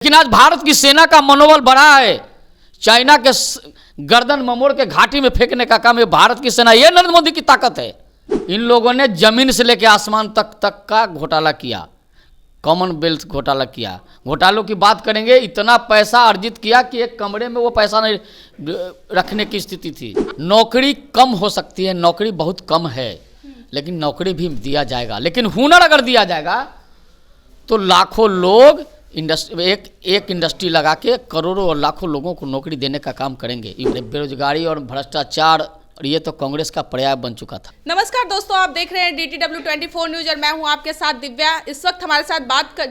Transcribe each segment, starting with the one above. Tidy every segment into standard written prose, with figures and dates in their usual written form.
लेकिन आज भारत की सेना का मनोबल बढ़ा है। चाइना के गर्दन ममोड़ के घाटी में फेंकने का काम ये भारत की सेना, ये नरेंद्र मोदी की ताकत है। इन लोगों ने जमीन से लेकर आसमान तक का घोटाला किया, कॉमनवेल्थ घोटाला किया। घोटालों की बात करेंगे, इतना पैसा अर्जित किया कि एक कमरे में वो पैसा नहीं रखने की स्थिति थी। नौकरी कम हो सकती है, नौकरी बहुत कम है, लेकिन नौकरी भी दिया जाएगा। लेकिन हुनर अगर दिया जाएगा तो लाखों लोग एक इंडस्ट्री लगा के करोड़ों और लाखों लोगों को नौकरी देने का काम करेंगे। बेरोजगारी और भ्रष्टाचार, और ये तो कांग्रेस का पर्याय बन चुका था। नमस्कार दोस्तों, आप देख रहे हैं DTW 24 न्यूज और मैं हूं आपके साथ दिव्या। इस वक्त हमारे साथ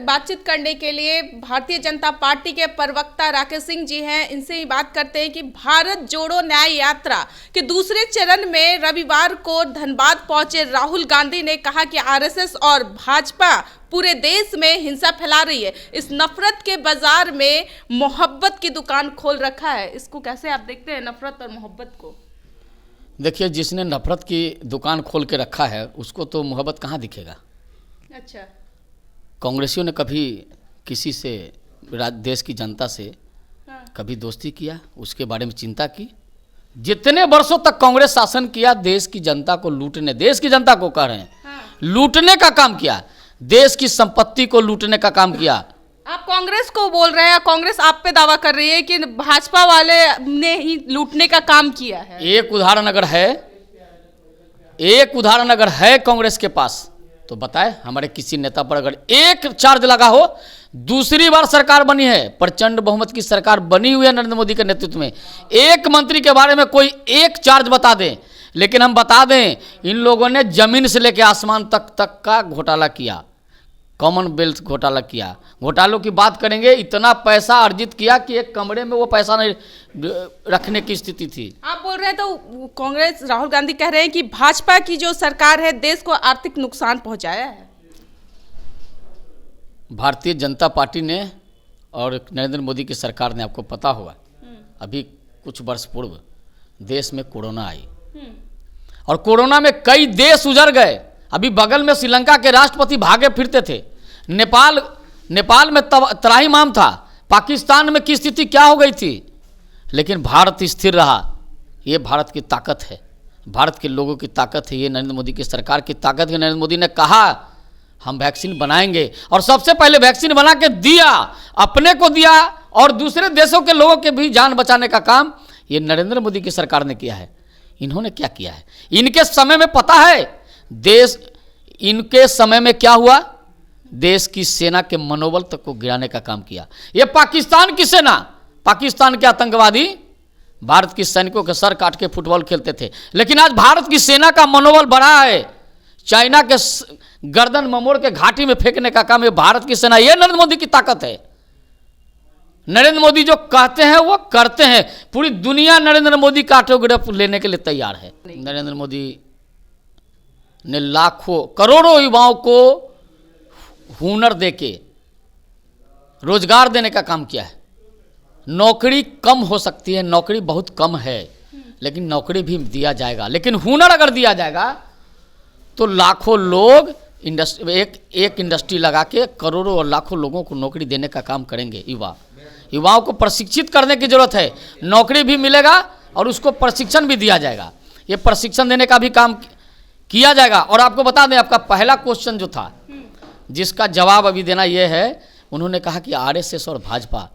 बातचीत करने के लिए भारतीय जनता पार्टी के प्रवक्ता राकेश सिंह जी हैं। इनसे ही बात करते हैं कि भारत जोड़ो न्याय यात्रा के दूसरे चरण में रविवार को धनबाद पहुंचे राहुल गांधी ने कहा कि RSS और भाजपा पूरे देश में हिंसा फैला रही है। इस नफरत के बाजार में मोहब्बत की दुकान खोल रखा है। इसको कैसे आप देखते हैं, नफरत और मोहब्बत को? देखिए, जिसने नफरत की दुकान खोल के रखा है उसको तो मोहब्बत कहाँ दिखेगा। अच्छा, कांग्रेसियों ने कभी किसी से, देश की जनता से कभी दोस्ती किया, उसके बारे में चिंता की? जितने वर्षों तक कांग्रेस शासन किया, देश की जनता को लूटने, देश की जनता को कह रहे हैं लूटने का काम किया, देश की संपत्ति को लूटने का काम किया। आप कांग्रेस को बोल रहे हैं, कांग्रेस आप पे दावा कर रही है कि भाजपा वाले ने ही लूटने का काम किया है। एक उदाहरण अगर है कांग्रेस के पास तो बताए, हमारे किसी नेता पर अगर एक चार्ज लगा हो। दूसरी बार सरकार बनी है, प्रचंड बहुमत की सरकार बनी हुई है नरेंद्र मोदी के नेतृत्व में। एक मंत्री के बारे में कोई एक चार्ज बता दें। लेकिन हम बता दें, इन लोगों ने जमीन से लेकर आसमान तक का घोटाला किया, कॉमनवेल्थ घोटाला किया। घोटालों की बात करेंगे, इतना पैसा अर्जित किया कि एक कमरे में वो पैसा नहीं रखने की स्थिति थी। आप बोल रहे हैं तो कांग्रेस, राहुल गांधी कह रहे हैं कि भाजपा की जो सरकार है देश को आर्थिक नुकसान पहुंचाया है। भारतीय जनता पार्टी ने और नरेंद्र मोदी की सरकार ने, आपको पता होगा, अभी कुछ वर्ष पूर्व देश में कोरोना आई और कोरोना में कई देश उजड़ गए। अभी बगल में श्रीलंका के राष्ट्रपति भागे फिरते थे, नेपाल में त्राहिमाम था, पाकिस्तान में की स्थिति क्या हो गई थी, लेकिन भारत स्थिर रहा। ये भारत की ताकत है, भारत के लोगों की ताकत है, ये नरेंद्र मोदी की सरकार की ताकत है। नरेंद्र मोदी ने कहा हम वैक्सीन बनाएंगे और सबसे पहले वैक्सीन बना के दिया, अपने को दिया और दूसरे देशों के लोगों के भी जान बचाने का काम ये नरेंद्र मोदी की सरकार ने किया है। इन्होंने क्या किया है? इनके समय में पता है इनके समय में क्या हुआ? देश की सेना के मनोबल तक को गिराने का काम किया। ये पाकिस्तान की सेना, पाकिस्तान के आतंकवादी भारत के सैनिकों के सर काट के फुटबॉल खेलते थे। लेकिन आज भारत की सेना का मनोबल बढ़ा है। चाइना के गर्दन ममोड़ के घाटी में फेंकने का काम ये भारत की सेना, ये नरेंद्र मोदी की ताकत है। नरेंद्र मोदी जो कहते हैं वो करते हैं। पूरी दुनिया नरेंद्र मोदी का ऑटोग्राफ लेने के लिए तैयार है। नरेंद्र मोदी ने लाखों करोड़ों युवाओं को हुनर देके रोजगार देने का काम किया है। नौकरी कम हो सकती है, नौकरी बहुत कम है, लेकिन नौकरी भी दिया जाएगा। लेकिन हुनर अगर दिया जाएगा तो लाखों लोग एक इंडस्ट्री लगा के करोड़ों और लाखों लोगों को नौकरी देने का काम करेंगे। युवाओं को प्रशिक्षित करने की जरूरत है, नौकरी भी मिलेगा और उसको प्रशिक्षण भी दिया जाएगा। ये प्रशिक्षण देने का भी काम किया जाएगा। और आपको बता दें, आपका पहला क्वेश्चन जो था जिसका जवाब अभी देना यह है, उन्होंने कहा कि RSS और भाजपा,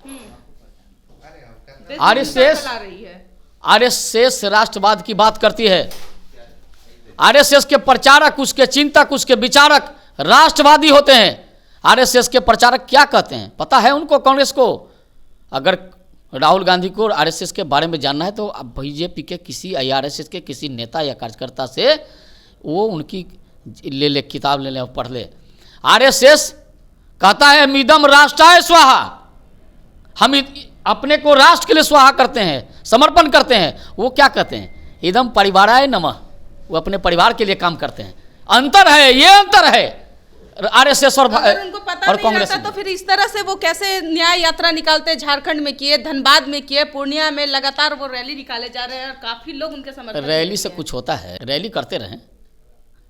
RSS राष्ट्रवाद की बात करती है। RSS के प्रचारक, उसके चिंतक, उसके विचारक राष्ट्रवादी होते हैं। RSS के प्रचारक क्या कहते हैं पता है उनको, कांग्रेस को? अगर राहुल गांधी को RSS के बारे में जानना है तो अब बीजेपी के किसी RSS के किसी नेता या कार्यकर्ता से वो उनकी ले किताब ले और पढ़ ले। RSS कहता है मिदम राष्ट्राय स्वाहा, हम अपने को राष्ट्र के लिए स्वाहा करते हैं, समर्पण करते हैं। वो क्या कहते हैं? इदम परिवाराय नमः, वो अपने परिवार के लिए काम करते हैं। अंतर है, ये अंतर है RSS और कांग्रेस। तो फिर इस तरह से वो कैसे न्याय यात्रा निकालते? झारखंड में किए, धनबाद में किए, पूर्णिया में लगातार वो रैली निकाले जा रहे हैं और काफी लोग उनके समर्थन। रैली से कुछ होता है? रैली करते रहें,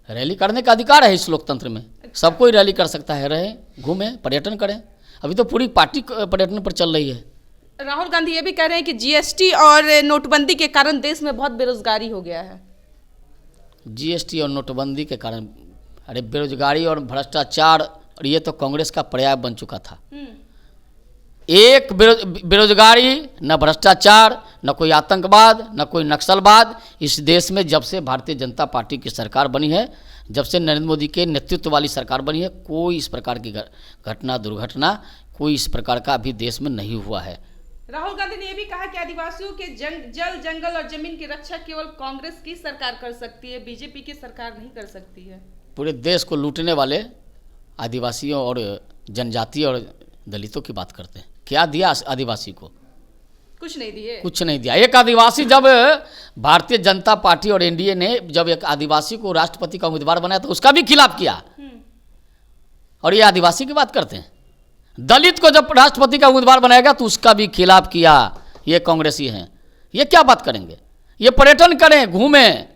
रैली करने का अधिकार है इस लोकतंत्र में, सब कोई रैली कर सकता है। रहे, घूमें, पर्यटन करें। अभी तो पूरी पार्टी पर्यटन पर चल रही है। राहुल गांधी ये भी कह रहे हैं कि जीएसटी और नोटबंदी के कारण देश में बहुत बेरोजगारी हो गया है। जीएसटी और नोटबंदी के कारण, अरे बेरोजगारी और भ्रष्टाचार, और ये तो कांग्रेस का पर्याय बन चुका था। एक बेरोजगारी, न भ्रष्टाचार, न कोई आतंकवाद, न कोई नक्सलवाद इस देश में जब से भारतीय जनता पार्टी की सरकार बनी है, जब से नरेंद्र मोदी के नेतृत्व वाली सरकार बनी है, कोई इस प्रकार की घटना दुर्घटना, कोई इस प्रकार का अभी देश में नहीं हुआ है। राहुल गांधी ने यह भी कहा कि आदिवासियों के जल जंगल और जमीन की रक्षा केवल कांग्रेस की सरकार कर सकती है, बीजेपी की सरकार नहीं कर सकती है। पूरे देश को लूटने वाले आदिवासियों और जनजाति और दलितों की बात करते हैं। क्या दिया आदिवासी को? कुछ नहीं दिए, कुछ नहीं दिया। एक आदिवासी, जब भारतीय जनता पार्टी और एनडीए ने जब एक आदिवासी को राष्ट्रपति का उम्मीदवार बनाया तो उसका भी खिलाफ किया, और ये आदिवासी की बात करते हैं। दलित को जब राष्ट्रपति का उम्मीदवार बनाएगा तो उसका भी खिलाफ किया। ये कांग्रेसी हैं, ये क्या बात करेंगे? ये पर्यटन करें, घूमें।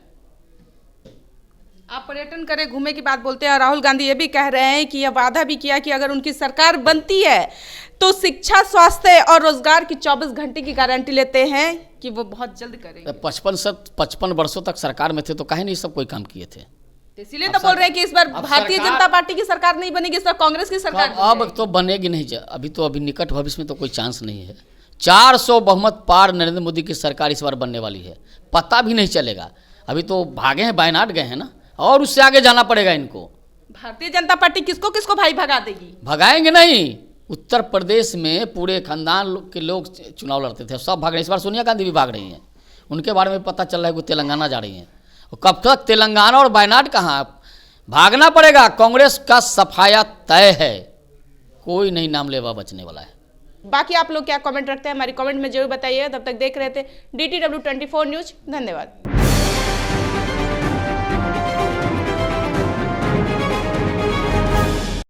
आप पर्यटन करें, घूमे की बात बोलते हैं। राहुल गांधी ये भी कह रहे हैं कि यह वादा भी किया कि अगर उनकी सरकार बनती है तो शिक्षा, स्वास्थ्य और रोजगार की 24 घंटे की गारंटी लेते हैं कि वो बहुत जल्द करेंगे। 55 वर्षों तक सरकार में थे तो काहे नहीं सब कोई काम किए थे? इसीलिए तो बोल रहे हैं कि इस बार भारतीय जनता पार्टी की सरकार नहीं बनेगी, इस बार कांग्रेस की सरकार अब तो बनेगी नहीं। अभी निकट भविष्य में तो कोई चांस नहीं है। 400 बहुमत पार नरेंद्र मोदी की सरकार इस बार बनने वाली है, पता भी नहीं चलेगा। अभी तो भागे हैं, वायनाड गए हैं ना, और उससे आगे जाना पड़ेगा इनको। भारतीय जनता पार्टी किसको किसको भाई भगा देगी? भगाएंगे नहीं। उत्तर प्रदेश में पूरे खानदान के लोग चुनाव लड़ते थे, सब भाग रहे हैं। इस बार सोनिया गांधी भी भाग रही हैं, उनके बारे में पता चल रहा है कि तेलंगाना जा रही हैं। कब तक तेलंगाना और वायनाड कहाँ, भागना पड़ेगा। कांग्रेस का सफाया तय है, कोई नहीं नाम लेवा बचने वाला है। बाकी आप लोग क्या कमेंट रखते हैं हमारी कमेंट में जरूर बताइए। तब तक देख रहे थे DTW 24 न्यूज। धन्यवाद।